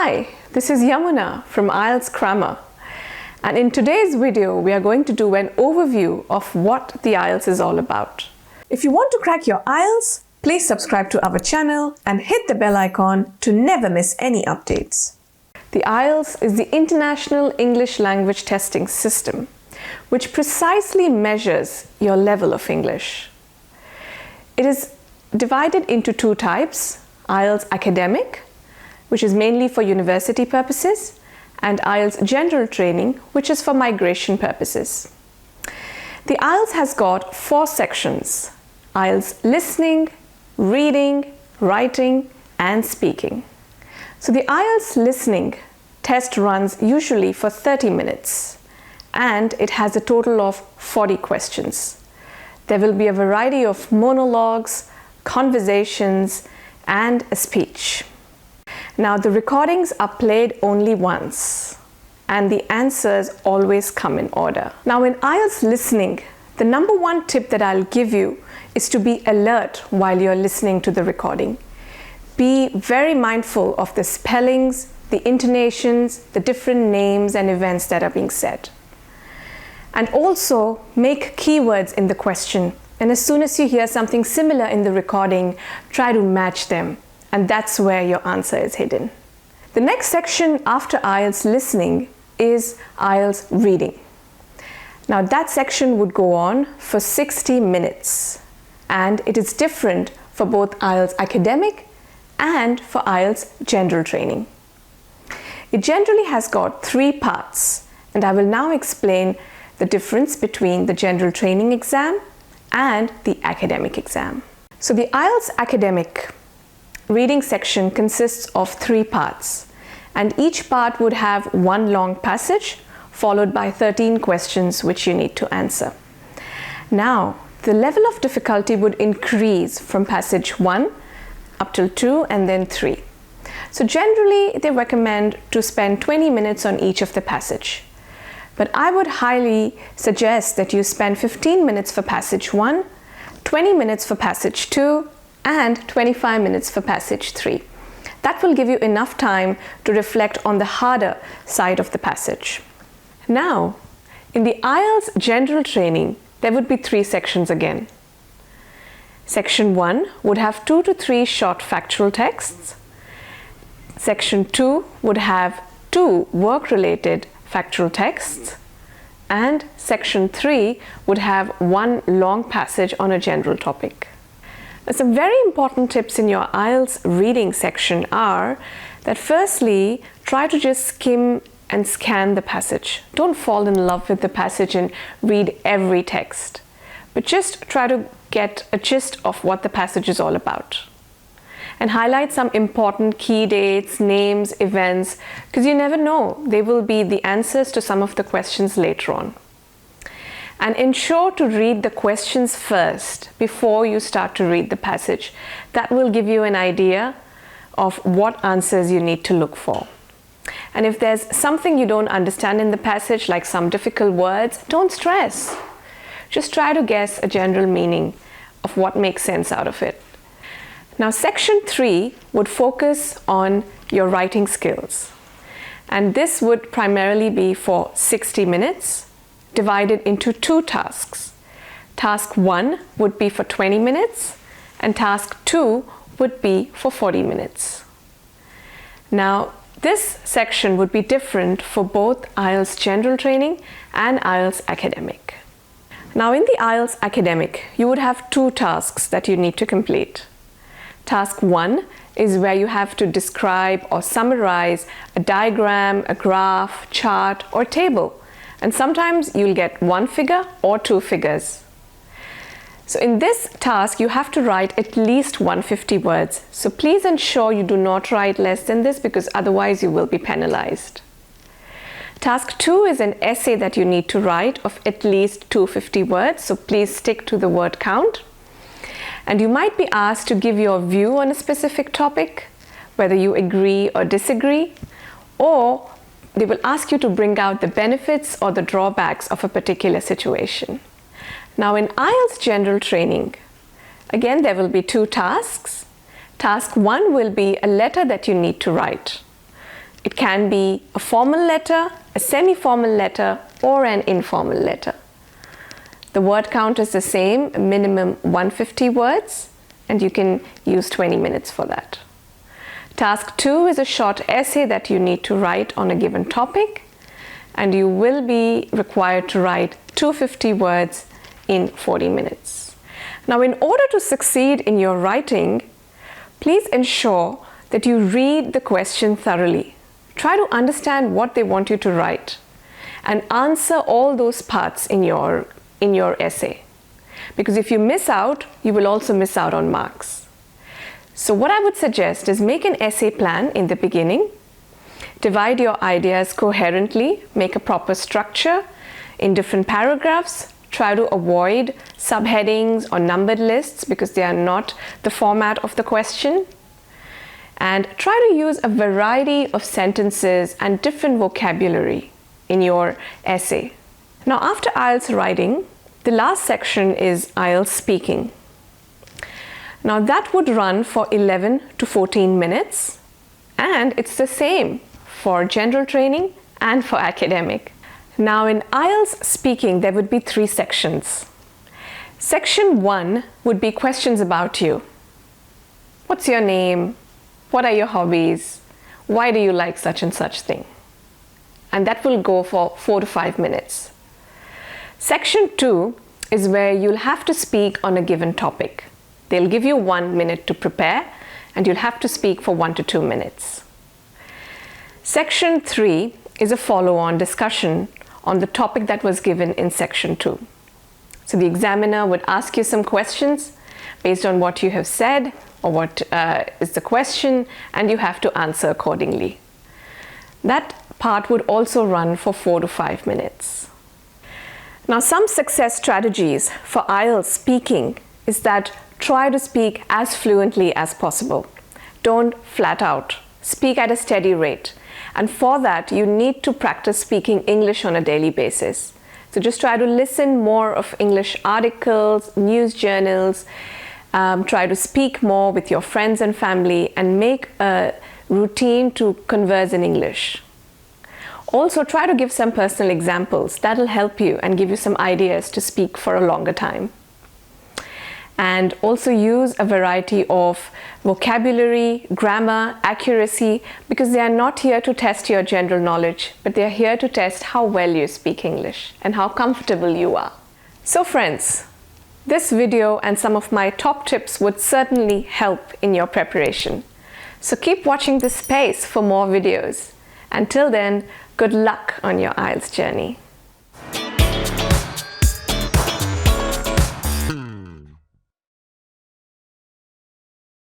Hi, this is Yamuna from IELTS Grammar, and in today's video we are going to do an overview of what the IELTS is all about. If you want to crack your IELTS, please subscribe to our channel and hit the bell icon to never miss any updates. The IELTS is the International English Language Testing System, which precisely measures your level of English. It is divided into two types: IELTS Academic, which is mainly for university purposes, and IELTS General Training, which is for migration purposes. The IELTS has got 4 sections: IELTS Listening, Reading, Writing, and Speaking. So the IELTS Listening test runs usually for 30 minutes, and it has a total of 40 questions. There will be a variety of monologues, conversations, and a speech. Now, the recordings are played only once, and the answers always come in order. Now, in IELTS Listening, the number one tip that I'll give you is to be alert while you're listening to the recording. Be very mindful of the spellings, the intonations, the different names and events that are being said. And also make keywords in the question. And as soon as you hear something similar in the recording, try to match them. And that's where your answer is hidden. The next section after IELTS Listening is IELTS Reading. Now that section would go on for 60 minutes, and it is different for both IELTS Academic and for IELTS General Training. It generally has got 3 parts, and I will now explain the difference between the General Training exam and the Academic exam. So the IELTS Academic reading section consists of 3 parts, and each part would have one long passage followed by 13 questions which you need to answer. Now, the level of difficulty would increase from passage 1 up till 2 and then 3. So generally they recommend to spend 20 minutes on each of the passage. But I would highly suggest that you spend 15 minutes for passage 1, 20 minutes for passage 2, and 25 minutes for passage 3. That will give you enough time to reflect on the harder side of the passage. Now, in the IELTS General Training, there would be 3 sections again. Section 1 would have 2 to 3 short factual texts. Section 2 would have 2 work-related factual texts. And section 3 would have 1 long passage on a general topic. Some very important tips in your IELTS reading section are that firstly, try to just skim and scan the passage. Don't fall in love with the passage and read every text, but just try to get a gist of what the passage is all about. And highlight some important key dates, names, events, because you never know, they will be the answers to some of the questions later on. And ensure to read the questions first before you start to read the passage. That will give you an idea of what answers you need to look for. And if there's something you don't understand in the passage, like some difficult words, don't stress. Just try to guess a general meaning of what makes sense out of it. Now, section 3 would focus on your writing skills. And this would primarily be for 60 minutes. Divided into 2 tasks. Task 1 would be for 20 minutes and task 2 would be for 40 minutes. Now, this section would be different for both IELTS General Training and IELTS Academic. Now, in the IELTS Academic, you would have 2 tasks that you need to complete. Task 1 is where you have to describe or summarize a diagram, a graph, chart, or table. And sometimes you'll get 1 figure or 2 figures. So in this task, you have to write at least 150 words. So please ensure you do not write less than this, because otherwise you will be penalized. Task 2 is an essay that you need to write of at least 250 words. So please stick to the word count. And you might be asked to give your view on a specific topic, whether you agree or disagree, or they will ask you to bring out the benefits or the drawbacks of a particular situation. Now, in IELTS General Training, again, there will be 2 tasks. Task 1 will be a letter that you need to write. It can be a formal letter, a semi-formal letter, or an informal letter. The word count is the same, minimum 150 words, and you can use 20 minutes for that. Task 2 is a short essay that you need to write on a given topic, and you will be required to write 250 words in 40 minutes. Now, in order to succeed in your writing, please ensure that you read the question thoroughly. Try to understand what they want you to write and answer all those parts in your essay. Because if you miss out, you will also miss out on marks. So what I would suggest is make an essay plan in the beginning, divide your ideas coherently, make a proper structure in different paragraphs, try to avoid subheadings or numbered lists because they are not the format of the question, and try to use a variety of sentences and different vocabulary in your essay. Now, after IELTS writing, the last section is IELTS speaking. Now, that would run for 11 to 14 minutes, and it's the same for general training and for academic. Now, in IELTS speaking, there would be 3 sections. Section 1 would be questions about you. What's your name? What are your hobbies? Why do you like such and such thing? And that will go for 4 to 5 minutes. Section 2 is where you'll have to speak on a given topic. They'll give you 1 minute to prepare, and you'll have to speak for 1 to 2 minutes. Section 3 is a follow-on discussion on the topic that was given in Section 2. So the examiner would ask you some questions based on what you have said or what is the question, and you have to answer accordingly. That part would also run for 4 to 5 minutes. Now, some success strategies for IELTS speaking is that try to speak as fluently as possible. Don't flat out. Speak at a steady rate. And for that, you need to practice speaking English on a daily basis. So just try to listen more of English articles, news journals, try to speak more with your friends and family, and make a routine to converse in English. Also, try to give some personal examples. That'll help you and give you some ideas to speak for a longer time. And also use a variety of vocabulary, grammar, accuracy, because they are not here to test your general knowledge, but they are here to test how well you speak English and how comfortable you are. So friends, this video and some of my top tips would certainly help in your preparation. So keep watching this space for more videos. Until then, good luck on your IELTS journey.